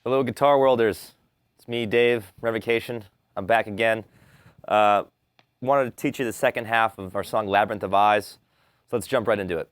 Hello, Guitar Worlders. It's me, Dave, Revocation. I'm back again. Wanted to teach you the second half of our song, Labyrinth of Eyes. So let's jump right into it.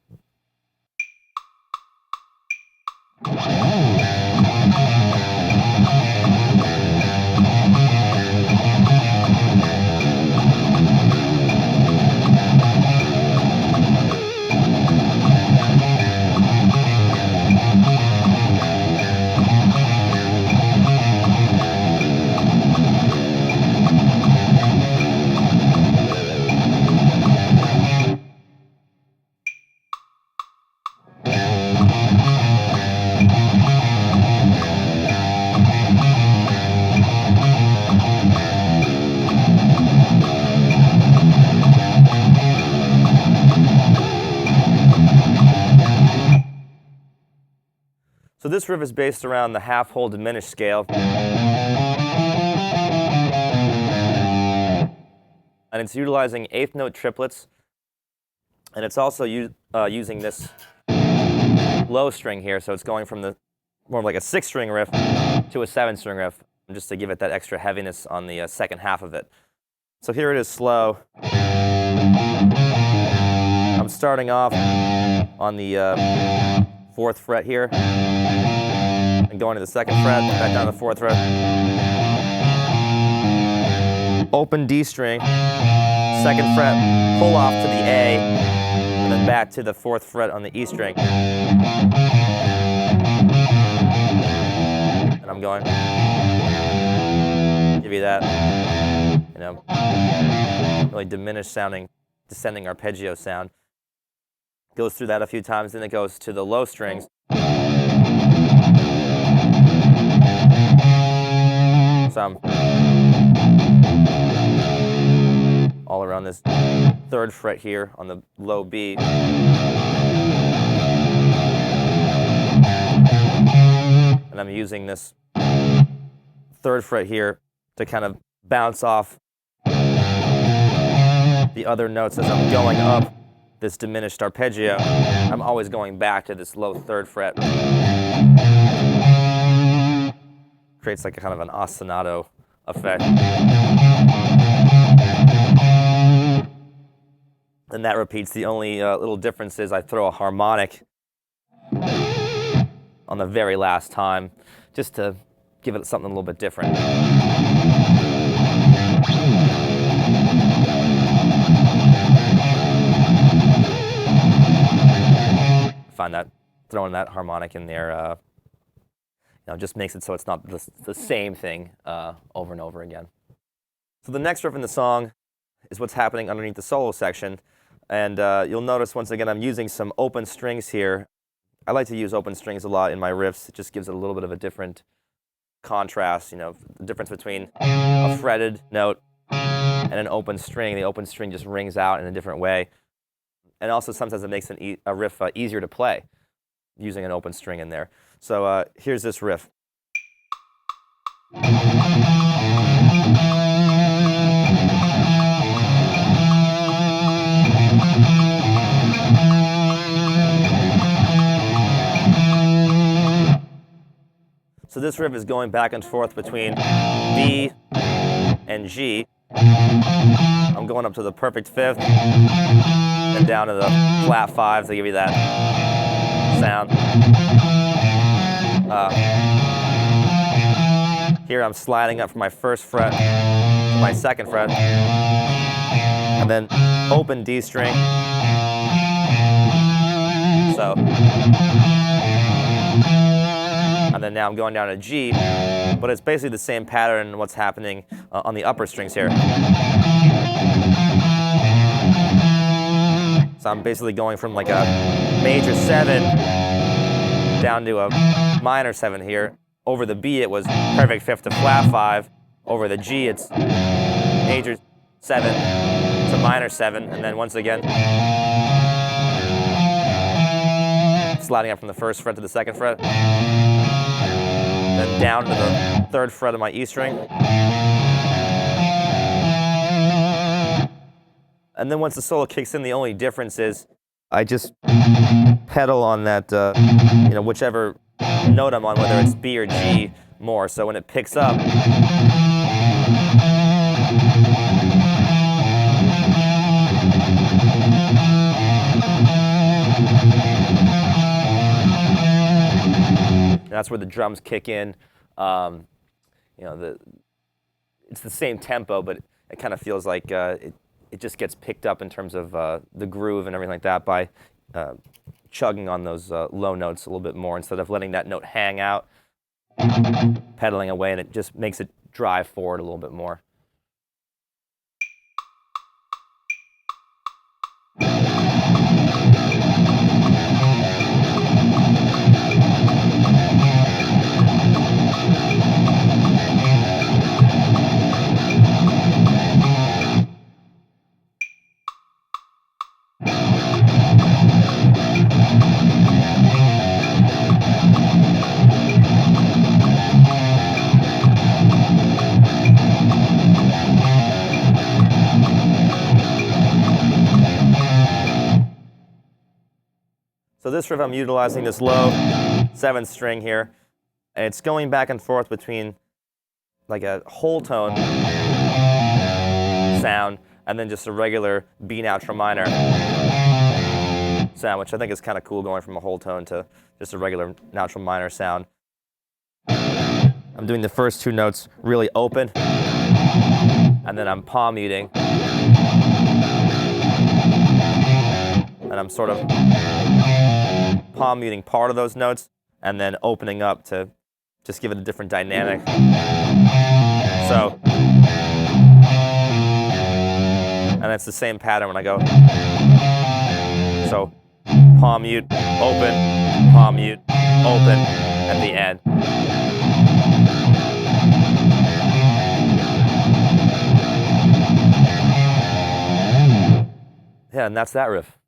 So this riff is based around the half-whole diminished scale. And it's utilizing eighth note triplets. And it's also using this low string here, so it's going from the more like a 6-string riff to a 7-string riff, just to give it that extra heaviness on the second half of it. So here it is slow. I'm starting off on the 4th fret here, and going to the 2nd fret, back down to the 4th fret. Open D string, 2nd fret, pull off to the A, and then back to the 4th fret on the E string. And I'm going, give you that, really diminished sounding, descending arpeggio sound. Goes through that a few times, then it goes to the low strings. So I'm all around this 3rd fret here on the low B. And I'm using this 3rd fret here to kind of bounce off the other notes as I'm going up this diminished arpeggio. I'm always going back to this low 3rd fret. Creates like a kind of an ostinato effect. And that repeats. The only little difference is I throw a harmonic on the very last time, just to give it something a little bit different. Find that throwing that harmonic in there just makes it so it's not the same thing over and over again. So the next riff in the song is what's happening underneath the solo section, and you'll notice once again I'm using some open strings here. I like to use open strings a lot in my riffs. It just gives it a little bit of a different contrast, the difference between a fretted note and an open string. The open string just rings out in a different way. And also sometimes it makes a riff easier to play, using an open string in there. So here's this riff. So this riff is going back and forth between B and G. I'm going up to the perfect 5th, and down to the flat 5 to give you that sound. Here I'm sliding up from my 1st fret to my 2nd fret, and then open D string. So, and then now I'm going down to G, but it's basically the same pattern in what's happening on the upper strings here. So I'm basically going from like a major 7 down to a minor 7 here. Over the B it was perfect 5th to flat 5. Over the G it's major 7 to minor 7, and then once again sliding up from the 1st fret to the 2nd fret. Then down to the 3rd fret of my E string. And then once the solo kicks in, the only difference is I just pedal on that, whichever note I'm on, whether it's B or G. more. So when it picks up, that's where the drums kick in. You know, it's the same tempo, but it kind of feels like it just gets picked up in terms of the groove and everything like that by chugging on those low notes a little bit more instead of letting that note hang out, pedaling away, and it just makes it drive forward a little bit more. So this riff, I'm utilizing this low 7th string here, and it's going back and forth between like a whole tone sound and then just a regular B natural minor sound, which I think is kind of cool, going from a whole tone to just a regular natural minor sound. I'm doing the first 2 notes really open, and then I'm palm muting, and I'm sort of palm muting part of those notes and then opening up to just give it a different dynamic. So, and it's the same pattern when I go. So, palm mute, open, palm mute, open at the end. Yeah, and that's that riff.